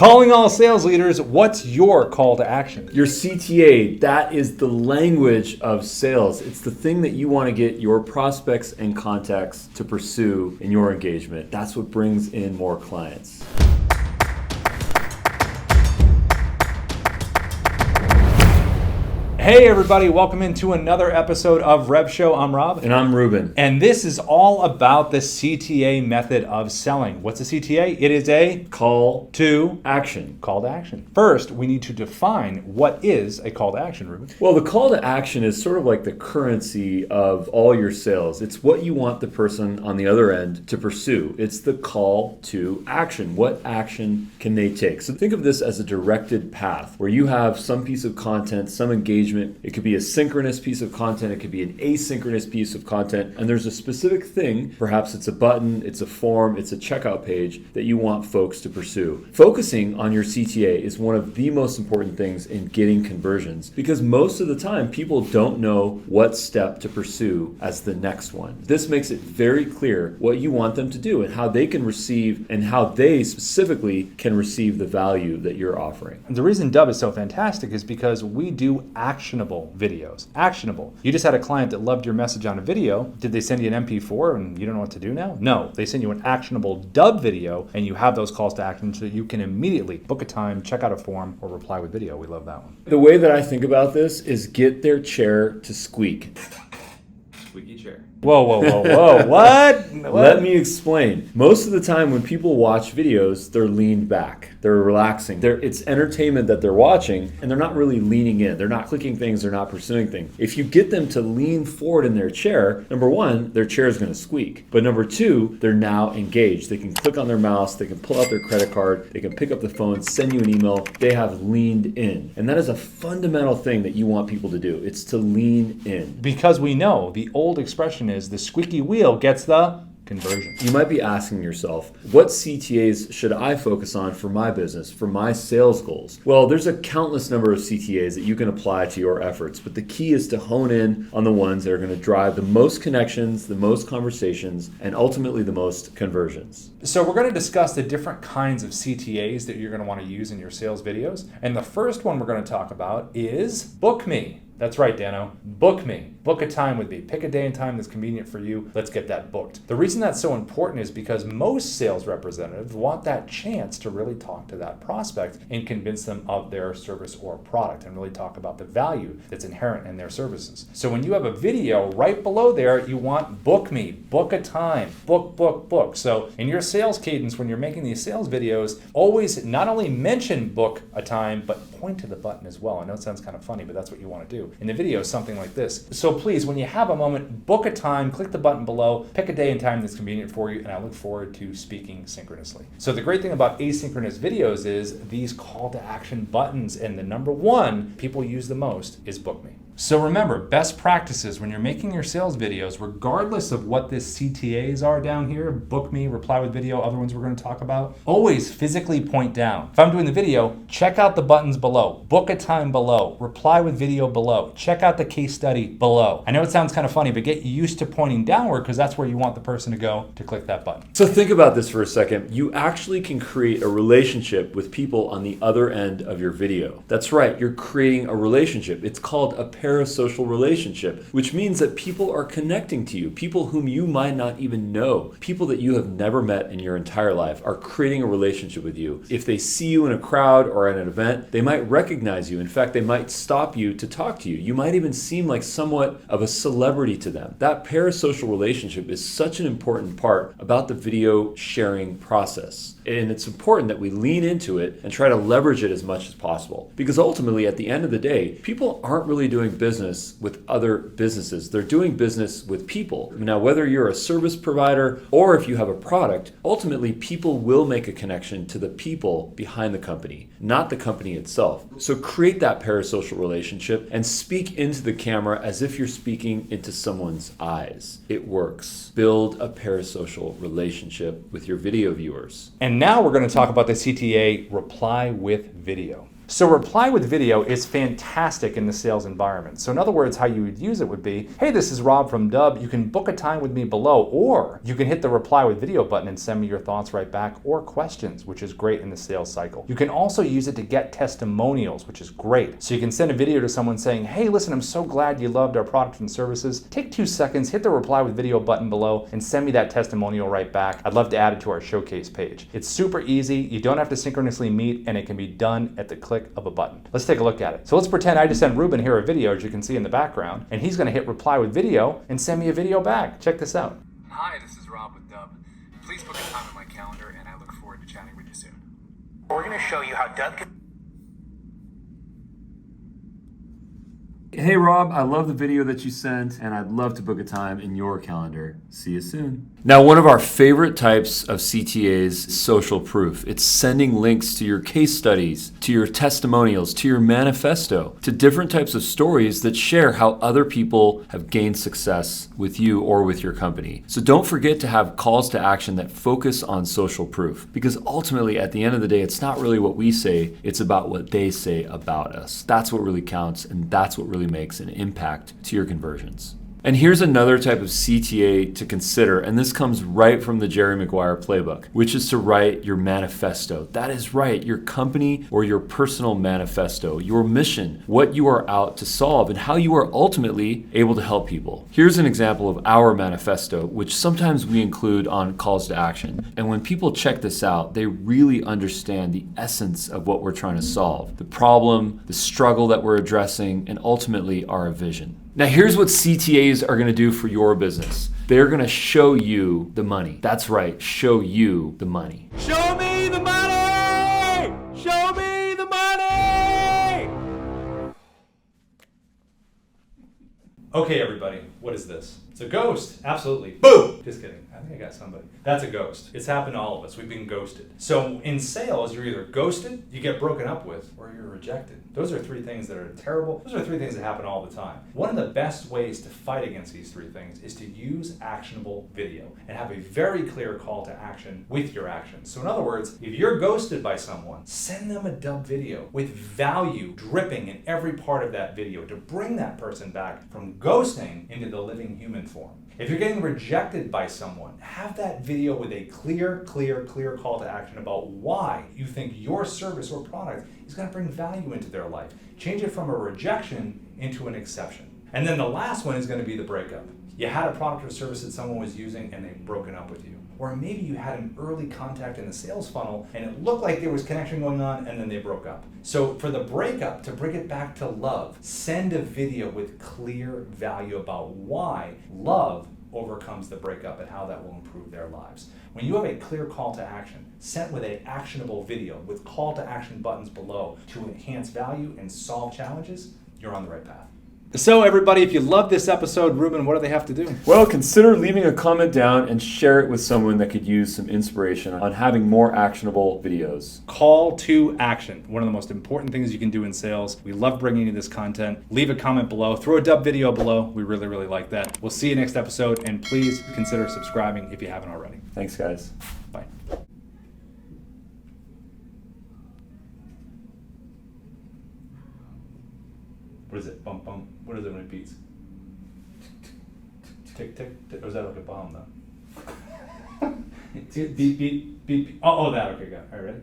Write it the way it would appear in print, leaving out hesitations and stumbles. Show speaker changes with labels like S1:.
S1: Calling all sales leaders, what's your call to action?
S2: Your CTA, that is the language of sales. It's the thing that you want to get your prospects and contacts to pursue in your engagement. That's what brings in more clients.
S1: Hey everybody, welcome into another episode of Rev Show. I'm Rob.
S2: And I'm Ruben.
S1: And this is all about the CTA method of selling. What's a CTA? It is a
S2: Call
S1: to
S2: action.
S1: Call to action. First, we need to define what is a call to action, Ruben.
S2: Well, the call to action is sort of like the currency of all your sales. It's what you want the person on the other end to pursue. It's the call to action. What action can they take? So think of this as a directed path where you have some piece of content, some engagement. It could be a synchronous piece of content. It could be an asynchronous piece of content. And there's a specific thing, perhaps it's a button, it's a form, it's a checkout page that you want folks to pursue. Focusing on your CTA is one of the most important things in getting conversions because most of the time people don't know what step to pursue as the next one. This makes it very clear what you want them to do and how they can receive and how they specifically can receive the value that you're offering.
S1: And the reason Dub is so fantastic is because we do actionable videos. Actionable. You just had a client that loved your message on a video. Did they send you an MP4 and you don't know what to do now? No. They send you an actionable Dub video and you have those calls to action so that you can immediately book a time, check out a form, or reply with video. We love that one.
S2: The way that I think about this is get their chair to squeak.
S1: Squeaky chair. Whoa, what?
S2: Let me explain. Most of the time when people watch videos, they're leaned back. They're relaxing. It's entertainment that they're watching, and they're not really leaning in. They're not clicking things. They're not pursuing things. If you get them to lean forward in their chair, number one, their chair is going to squeak. But number two, they're now engaged. They can click on their mouse. They can pull out their credit card. They can pick up the phone, send you an email. They have leaned in. And that is a fundamental thing that you want people to do. It's to lean in.
S1: Because we know the old expression is the squeaky wheel gets the conversion.
S2: You might be asking yourself, what CTAs should I focus on for my business, for my sales goals? Well, there's a countless number of CTAs that you can apply to your efforts, but the key is to hone in on the ones that are going to drive the most connections, the most conversations, and ultimately the most conversions.
S1: So we're going to discuss the different kinds of CTAs that you're going to want to use in your sales videos. And the first one we're going to talk about is Book Me. That's right, Dano. Book me. Book a time with me. Pick a day and time that's convenient for you. Let's get that booked. The reason that's so important is because most sales representatives want that chance to really talk to that prospect and convince them of their service or product and really talk about the value that's inherent in their services. So when you have a video right below there, you want book me, book a time, book. So in your sales cadence, when you're making these sales videos, always not only mention book a time, but point to the button as well. I know it sounds kind of funny, but that's what you want to do. In the video, something like this. So please, when you have a moment, book a time, click the button below, pick a day and time that's convenient for you, and I look forward to speaking synchronously. So the great thing about asynchronous videos is these call to action buttons, and the number one people use the most is book me. So remember, best practices when you're making your sales videos, regardless of what this CTAs are down here, book me, reply with video, other ones we're going to talk about, always physically point down. If I'm doing the video, check out the buttons below, book a time below, reply with video below, check out the case study below. I know it sounds kind of funny, but get used to pointing downward because that's where you want the person to go to click that button.
S2: So think about this for a second. You actually can create a relationship with people on the other end of your video. That's right, you're creating a relationship. It's called a parasocial relationship, which means that people are connecting to you. People whom you might not even know, people that you have never met in your entire life are creating a relationship with you. If they see you in a crowd or at an event, they might recognize you. In fact, they might stop you to talk to you. You might even seem like somewhat of a celebrity to them. That parasocial relationship is such an important part about the video sharing process. And it's important that we lean into it and try to leverage it as much as possible. Because ultimately, at the end of the day, people aren't really doing business with other businesses. They're doing business with people. Now, whether you're a service provider or if you have a product, ultimately people will make a connection to the people behind the company, not the company itself. So create that parasocial relationship and speak into the camera as if you're speaking into someone's eyes. It works. Build a parasocial relationship with your video viewers.
S1: And now we're going to talk about the CTA reply with video. So reply with video is fantastic in the sales environment. So in other words, how you would use it would be, hey, this is Rob from Dub. You can book a time with me below, or you can hit the reply with video button and send me your thoughts right back, or questions, which is great in the sales cycle. You can also use it to get testimonials, which is great. So you can send a video to someone saying, hey, listen, I'm so glad you loved our products and services. Take 2 seconds, hit the reply with video button below, and send me that testimonial right back. I'd love to add it to our showcase page. It's super easy. You don't have to synchronously meet, and it can be done at the click of a button. Let's take a look at it. So let's pretend I just sent Ruben here a video, as you can see in the background, and he's going to hit reply with video and send me a video back. Check this out.
S3: Hi, this is Rob with Dub. Please book a time in my calendar, and I look forward to chatting with you soon. We're going to show you how Dub can...
S2: Hey Rob, I love the video that you sent, and I'd love to book a time in your calendar. See you soon. Now, one of our favorite types of CTAs is social proof. It's sending links to your case studies, to your testimonials, to your manifesto, to different types of stories that share how other people have gained success with you or with your company. So don't forget to have calls to action that focus on social proof, because ultimately at the end of the day, it's not really what we say, it's about what they say about us. That's what really counts, and that's what really makes an impact to your conversions. And here's another type of CTA to consider, and this comes right from the Jerry Maguire playbook, which is to write your manifesto. That is right, your company or your personal manifesto, your mission, what you are out to solve, and how you are ultimately able to help people. Here's an example of our manifesto, which sometimes we include on calls to action. And when people check this out, they really understand the essence of what we're trying to solve, the problem, the struggle that we're addressing, and ultimately our vision. Now, here's what CTAs are going to do for your business. They're going to show you the money. That's right, show you the money. Show me the money! Show me the money!
S1: Okay, everybody, what is this? It's a ghost. Absolutely. Boom! Just kidding. I think I got somebody. That's a ghost. It's happened to all of us. We've been ghosted. So in sales, you're either ghosted, you get broken up with, or you're rejected. Those are 3 things that are terrible. Those are 3 things that happen all the time. One of the best ways to fight against these 3 things is to use actionable video and have a very clear call to action with your actions. So in other words, if you're ghosted by someone, send them a Dub video with value dripping in every part of that video to bring that person back from ghosting into the living human form. If you're getting rejected by someone, have that video with a clear call to action about why you think your service or product is going to bring value into their life. Change it from a rejection into an exception. And then the last one is going to be the breakup. You had a product or service that someone was using and they've broken up with you. Or maybe you had an early contact in the sales funnel and it looked like there was connection going on and then they broke up. So for the breakup, to bring it back to love, send a video with clear value about why love overcomes the breakup and how that will improve their lives. When you have a clear call to action, sent with an actionable video with call to action buttons below to enhance value and solve challenges, you're on the right path.
S4: So everybody, if you love this episode, Ruben, what do they have to do?
S2: Well, consider leaving a comment down and share it with someone that could use some inspiration on having more actionable videos.
S4: Call to action. One of the most important things you can do in sales. We love bringing you this content. Leave a comment below. Throw a Dub video below. We really like that. We'll see you next episode, and please consider subscribing if you haven't already.
S2: Thanks, guys.
S4: Bye.
S1: What is it? Bump, bump. What is it when it beats? Tick, tick, tick. Or is that like a bomb, though? Beep, beep, beep, beep. Oh, that. Okay, got it. All right, ready?